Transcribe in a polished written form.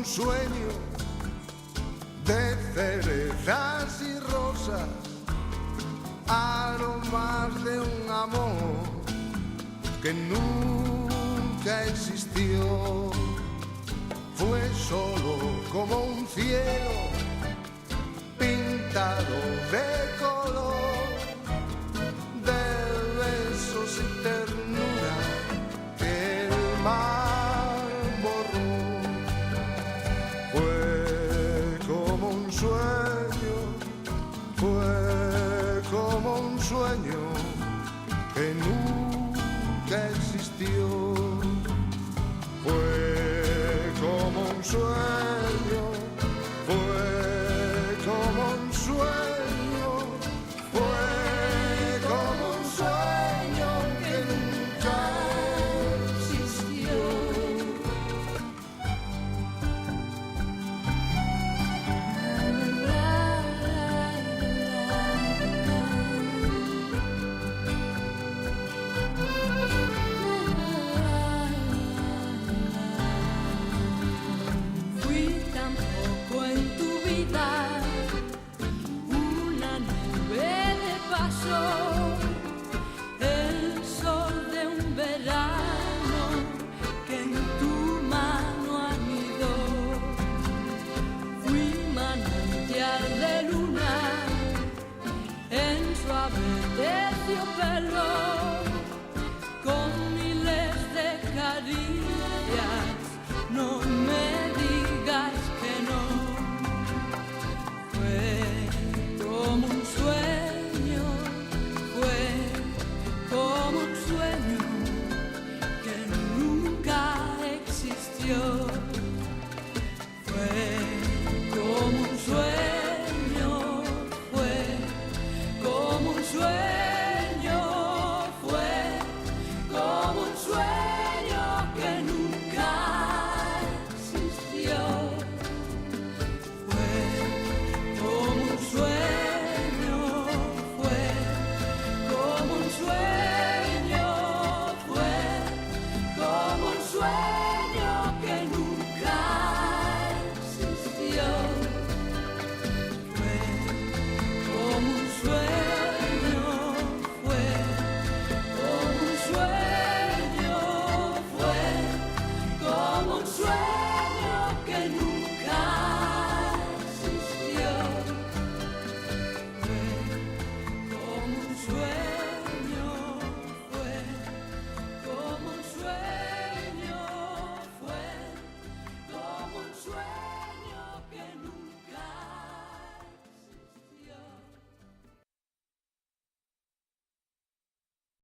un sueño de cerezas y rosas, aromas de un amor que nunca existió. Fue solo como un cielo pintado de color, de besos y ternura que el mar borró. Fue como un sueño, fue como un sueño que nunca existió. Fue como un sueño, fue como un sueño, fue como un sueño que nunca existió. Una nube de paso.